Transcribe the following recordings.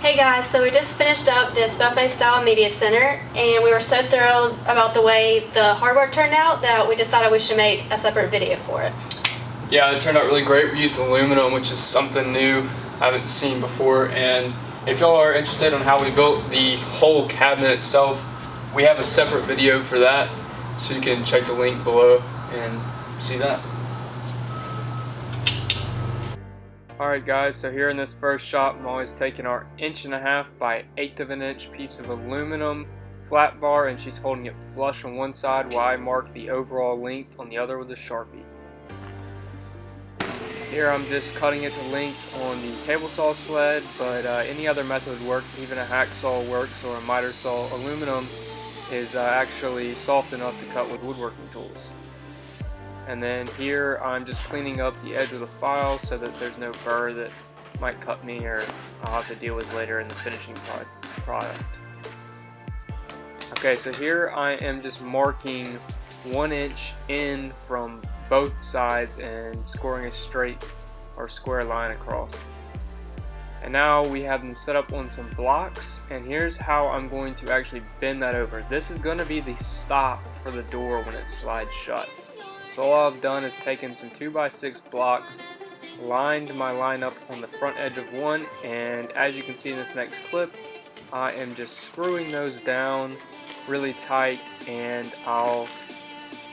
Hey guys, so we just finished up this buffet style media center and we were so thrilled about the way the hardware turned out that we decided we should make a separate video for it. Yeah, it turned out really great. We used aluminum, which is something new I haven't seen before, and if y'all are interested in how we built the whole cabinet itself, we have a separate video for that, so you can check the link below and see that. Alright guys, so here in this first shot, Molly's taking our 1.5 by 1/8 of an inch piece of aluminum flat bar, and she's holding it flush on one side while I mark the overall length on the other with a Sharpie. Here I'm just cutting it to length on the table saw sled, but any other method would work. Even a hacksaw works, or a miter saw. Aluminum is actually soft enough to cut with woodworking tools. And then here I'm just cleaning up the edge of the file so that there's no burr that might cut me or I'll have to deal with later in the finishing product. Okay, so here I am just marking 1 inch in from both sides and scoring a straight or square line across. And now we have them set up on some blocks, and here's how I'm going to actually bend that over. This is going to be the stop for the door when it slides shut. So all I've done is taken some 2x6 blocks, lined my line up on the front edge of one, and as you can see in this next clip, I am just screwing those down really tight, and I'll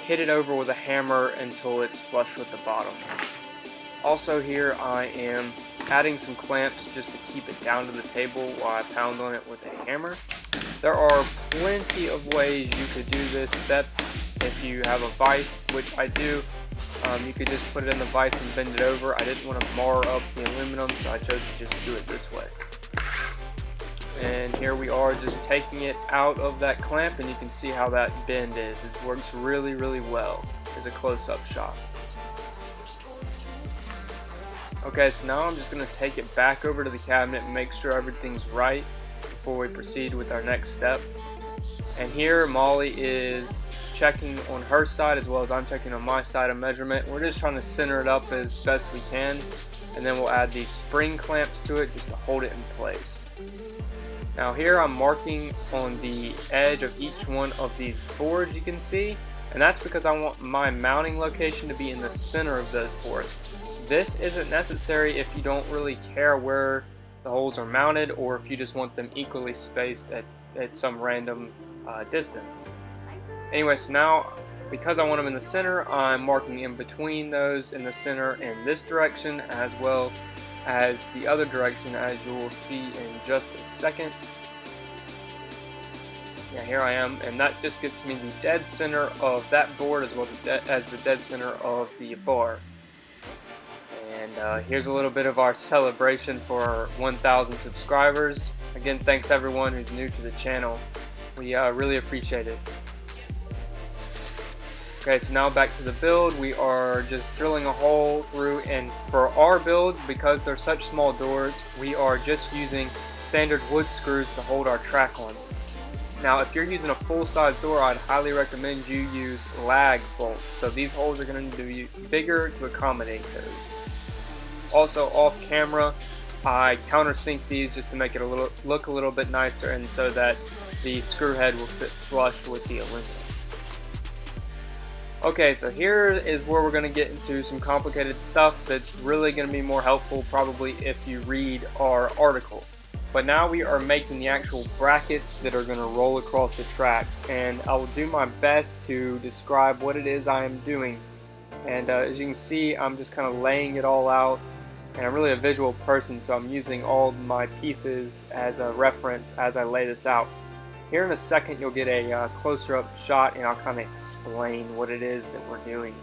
hit it over with a hammer until it's flush with the bottom. Also here I am adding some clamps just to keep it down to the table while I pound on it with a hammer. There are plenty of ways you could do this step. If you have a vise, which I do, you could just put it in the vise and bend it over. I didn't want to mar up the aluminum, so I chose to just do it this way. And here we are just taking it out of that clamp, and you can see how that bend is. It works really, really well. Here's a close-up shot. Okay, so now I'm just going to take it back over to the cabinet and make sure everything's right before we proceed with our next step. And here Molly is checking on her side as well as I'm checking on my side of measurement. We're just trying to center it up as best we can, and then we'll add these spring clamps to it just to hold it in place. Now here I'm marking on the edge of each one of these boards you can see, and that's because I want my mounting location to be in the center of those boards. This isn't necessary if you don't really care where the holes are mounted, or if you just want them equally spaced at some random distance. Anyway, so now because I want them in the center, I'm marking in between those in the center in this direction as well as the other direction, as you will see in just a second. Yeah, here I am, and that just gets me the dead center of that board as well as the dead center of the bar. And here's a little bit of our celebration for our 1,000 subscribers. Again, thanks everyone who's new to the channel. We really appreciate it. Okay, so now back to the build. We are just drilling a hole through, and for our build, because they're such small doors, we are just using standard wood screws to hold our track on. Now, if you're using a full-size door, I'd highly recommend you use lag bolts. So these holes are going to be bigger to accommodate those. Also, off camera, I countersink these just to make it look a little bit nicer, and so that the screw head will sit flush with the aluminum. Okay, so here is where we're going to get into some complicated stuff that's really going to be more helpful probably if you read our article. But now we are making the actual brackets that are going to roll across the tracks, and I will do my best to describe what it is I am doing. And as you can see, I'm just kind of laying it all out, and I'm really a visual person, so I'm using all my pieces as a reference as I lay this out. Here in a second you'll get a closer up shot, and I'll kind of explain what it is that we're doing.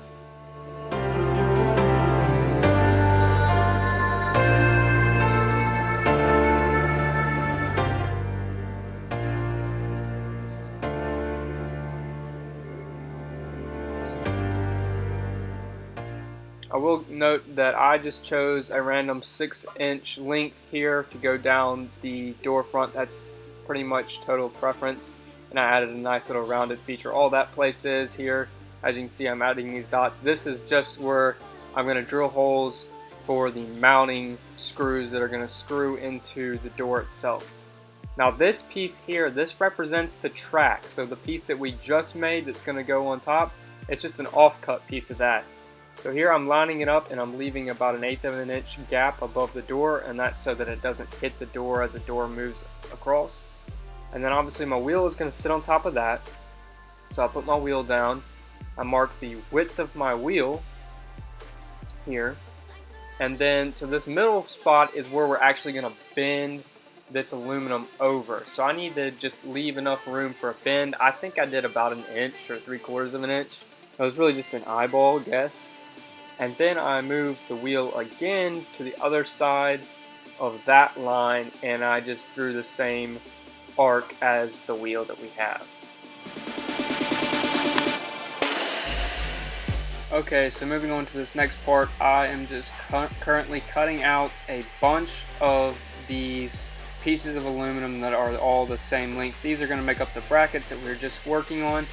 I will note that I just chose a random 6-inch length here to go down the door front. That's pretty much total preference, and I added a nice little rounded feature. All that place is here, as you can see, I'm adding these dots. This is just where I'm going to drill holes for the mounting screws that are going to screw into the door itself. Now this piece here, this represents the track. So the piece that we just made that's going to go on top, it's just an offcut piece of that. So here I'm lining it up and I'm leaving about 1/8 of an inch gap above the door, and that's so that it doesn't hit the door as the door moves across. And then obviously my wheel is going to sit on top of that. So I'll put my wheel down. I mark the width of my wheel here. And then, so this middle spot is where we're actually going to bend this aluminum over. So I need to just leave enough room for a bend. I think I did about 1 inch or 3/4 of an inch. It was really just an eyeball guess. And then I move the wheel again to the other side of that line, and I just drew the same arc as the wheel that we have. Okay, so moving on to this next part, I am just currently cutting out a bunch of these pieces of aluminum that are all the same length. These are going to make up the brackets that we were just working on.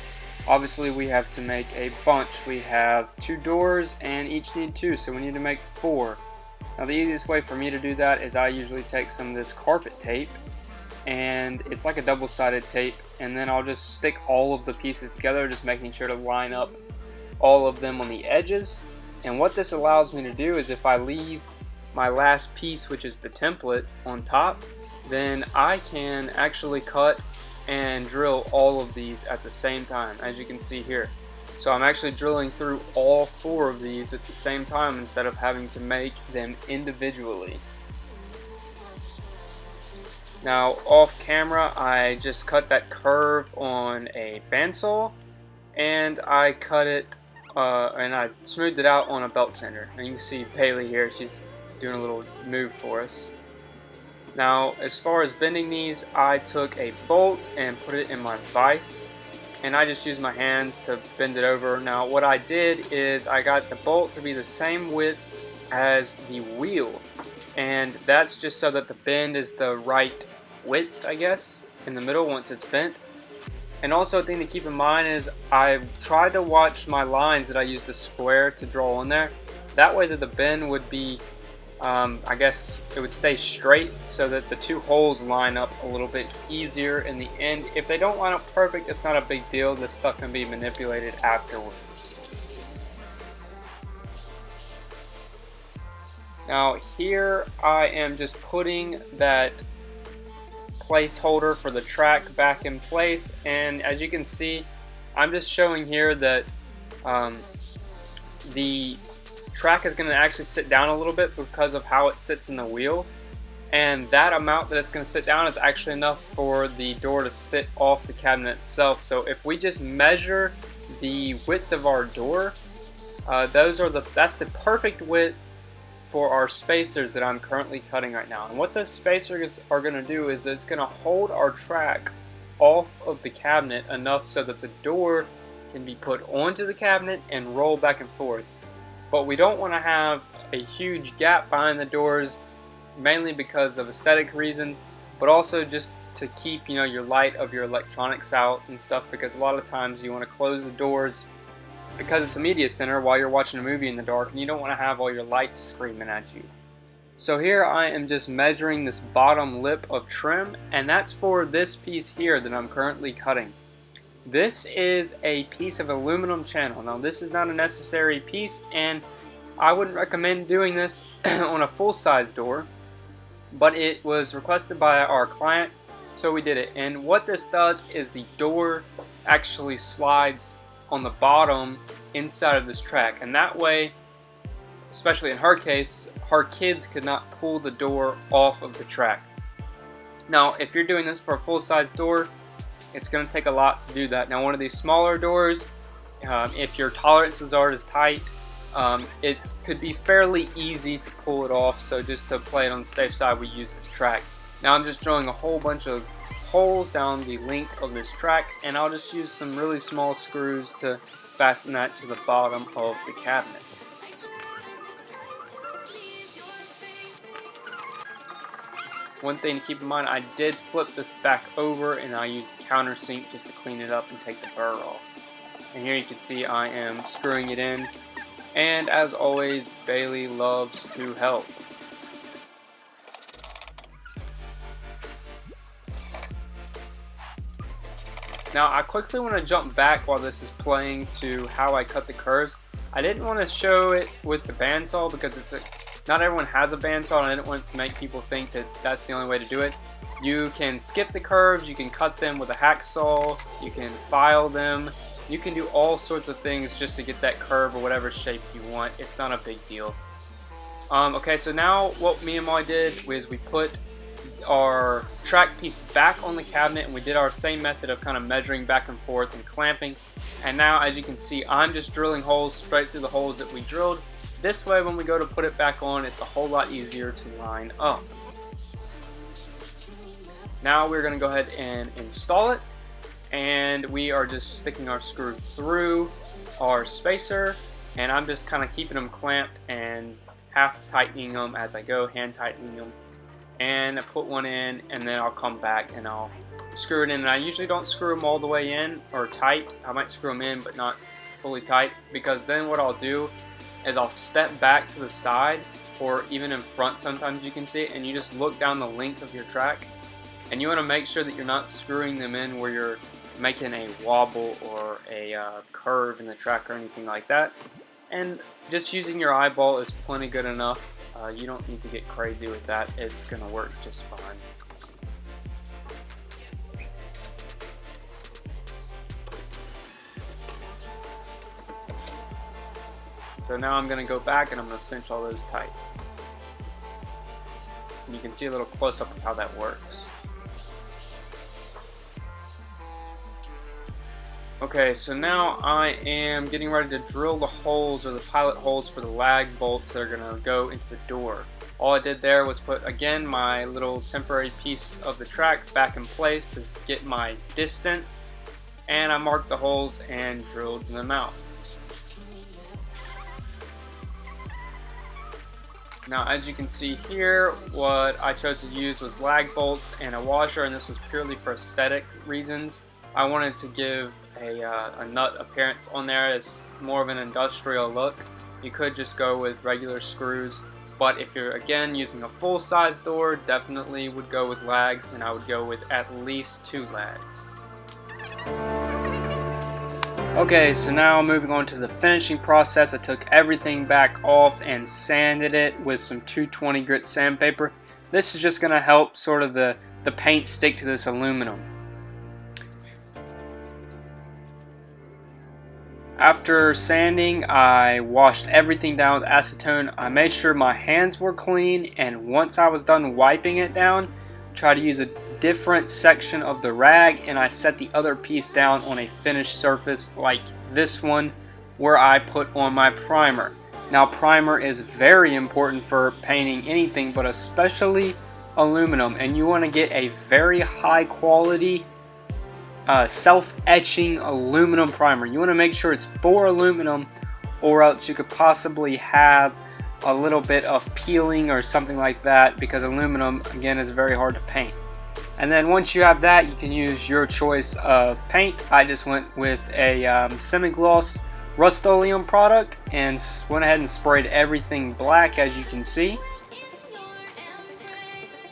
Obviously we have to make a bunch. We have 2 doors and each need 2, so we need to make 4. Now the easiest way for me to do that is I usually take some of this carpet tape, and it's like a double-sided tape, and then I'll just stick all of the pieces together, just making sure to line up all of them on the edges. And what this allows me to do is if I leave my last piece, which is the template, on top, then I can actually cut and drill all of these at the same time, as you can see here. So I'm actually drilling through all 4 of these at the same time instead of having to make them individually. Now off camera, I just cut that curve on a bandsaw, and I cut it and I smoothed it out on a belt sander. And you can see Paley here, she's doing a little move for us. Now as far as bending these, I took a bolt and put it in my vise, and I just used my hands to bend it over. Now what I did is I got the bolt to be the same width as the wheel, and that's just so that the bend is the right width, I guess, in the middle once it's bent. And also a thing to keep in mind is I've tried to watch my lines that I used a square to draw on there. That way that the bend would be, I guess it would stay straight so that the 2 holes line up a little bit easier in the end. If they don't line up perfect, it's not a big deal. This stuff can be manipulated afterwards. Now here I am just putting that placeholder for the track back in place, and as you can see, I'm just showing here that the track is going to actually sit down a little bit because of how it sits in the wheel, and that amount that it's going to sit down is actually enough for the door to sit off the cabinet itself. So if we just measure the width of our door, that's the perfect width for our spacers that I'm currently cutting right now. And what those spacers are going to do is it's going to hold our track off of the cabinet enough so that the door can be put onto the cabinet and roll back and forth. But we don't want to have a huge gap behind the doors, mainly because of aesthetic reasons, but also just to keep, you know, your light of your electronics out and stuff, because a lot of times you want to close the doors because it's a media center while you're watching a movie in the dark, and you don't want to have all your lights screaming at you. So here I am just measuring this bottom lip of trim, and that's for this piece here that I'm currently cutting. This is a piece of aluminum channel. Now this is not a necessary piece, and I wouldn't recommend doing this on a full-size door, but it was requested by our client, so we did it. And what this does is the door actually slides on the bottom inside of this track, and that way, especially in her case, her kids could not pull the door off of the track. Now if you're doing this for a full-size door, it's going to take a lot to do that. Now one of these smaller doors, if your tolerances aren't as tight, it could be fairly easy to pull it off. So just to play it on the safe side, we use this track. Now I'm just drilling a whole bunch of holes down the length of this track, and I'll just use some really small screws to fasten that to the bottom of the cabinet. One thing to keep in mind, I did flip this back over, and I used countersink just to clean it up and take the burr off. And here you can see I am screwing it in And as always, Bailey loves to help. Now I quickly want to jump back while this is playing to how I cut the curves. I didn't want to show it with the bandsaw because not everyone has a bandsaw, and I didn't want to make people think that that's the only way to do it. You can skip the curves, you can cut them with a hacksaw, you can file them, you can do all sorts of things just to get that curve or whatever shape you want. It's not a big deal. Okay, so now what me and Molly did was we put our track piece back on the cabinet, and we did our same method of kind of measuring back and forth and clamping. And now, as you can see, I'm just drilling holes straight through the holes that we drilled. This way, when we go to put it back on, it's a whole lot easier to line up. Now we're going to go ahead and install it, and we are just sticking our screw through our spacer, and I'm just kind of keeping them clamped and half tightening them as I go, hand tightening them. And I put one in, and then I'll come back and I'll screw it in. And I usually don't screw them all the way in or tight. I might screw them in but not fully tight, because then what I'll do is I'll step back to the side or even in front, sometimes you can see it, and you just look down the length of your track, and you want to make sure that you're not screwing them in where you're making a wobble or a curve in the track or anything like that. And just using your eyeball is plenty good enough. You don't need to get crazy with that. It's going to work just fine. So now I'm going to go back and I'm going to cinch all those tight. And you can see a little close-up of how that works. Okay, so now I am getting ready to drill the holes, or the pilot holes, for the lag bolts that are going to go into the door. All I did there was put, again, my little temporary piece of the track back in place to get my distance, and I marked the holes and drilled them out. Now, as you can see here, what I chose to use was lag bolts and a washer, and this was purely for aesthetic reasons. I wanted to give a nut appearance on there. It's more of an industrial look. You could just go with regular screws, but if you're again using a full-size door, definitely would go with lags, and I would go with at least 2 lags. Okay, so now moving on to the finishing process. I took everything back off and sanded it with some 220 grit sandpaper. This is just going to help sort of the paint stick to this aluminum. After sanding, I washed everything down with acetone. I made sure my hands were clean, and once I was done wiping it down, try to use a different section of the rag, and I set the other piece down on a finished surface like this one, where I put on my primer. Now, primer is very important for painting anything, but especially aluminum, and you want to get a very high quality self-etching aluminum primer. You want to make sure it's for aluminum, or else you could possibly have a little bit of peeling or something like that, because aluminum, again, is very hard to paint. And then once you have that, you can use your choice of paint. I just went with a semi-gloss Rust-Oleum product and went ahead and sprayed everything black, as you can see.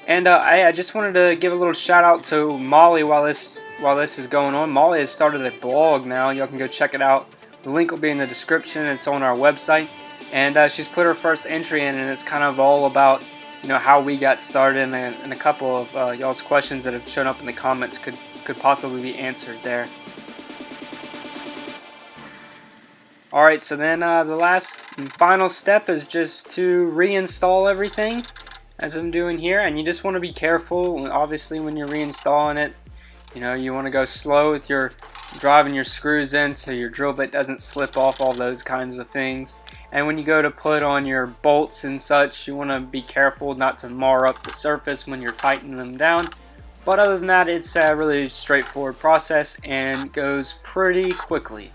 And I just wanted to give a little shout out to Molly while this is going on. Molly has started a blog now. Y'all can go check it out. The link will be in the description. It's on our website. And she's put her first entry in, and it's kind of all about, you know, how we got started, and a couple of y'all's questions that have shown up in the comments could possibly be answered there. Alright, so then the last and final step is just to reinstall everything, as I'm doing here. And you just want to be careful, obviously, when you're reinstalling it. You know, you want to go slow with your driving your screws in so your drill bit doesn't slip off, all those kinds of things. And when you go to put on your bolts and such, you want to be careful not to mar up the surface when you're tightening them down. But other than that, it's a really straightforward process and goes pretty quickly.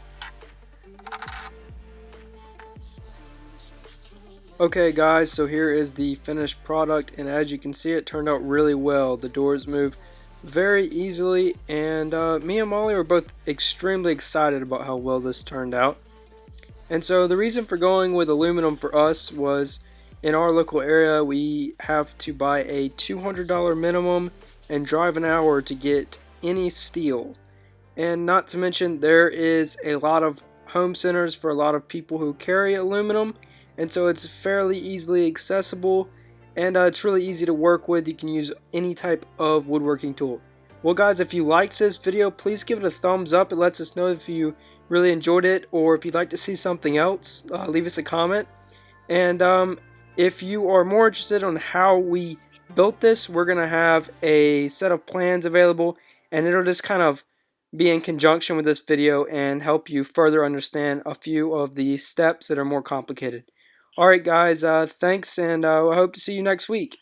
Okay guys, so here is the finished product, and as you can see, it turned out really well. The doors move very easily, and me and Molly were both extremely excited about how well this turned out. And so the reason for going with aluminum for us was in our local area we have to buy a $200 minimum and drive an hour to get any steel. And not to mention there is a lot of home centers for a lot of people who carry aluminum, and so it's fairly easily accessible, and it's really easy to work with. You can use any type of woodworking tool. Well guys, if you liked this video, please give it a thumbs up. It lets us know if you really enjoyed it, or if you'd like to see something else, leave us a comment. And if you are more interested on how we built this, we're gonna have a set of plans available, and it'll just kind of be in conjunction with this video and help you further understand a few of the steps that are more complicated. Alright guys, thanks, and I hope to see you next week.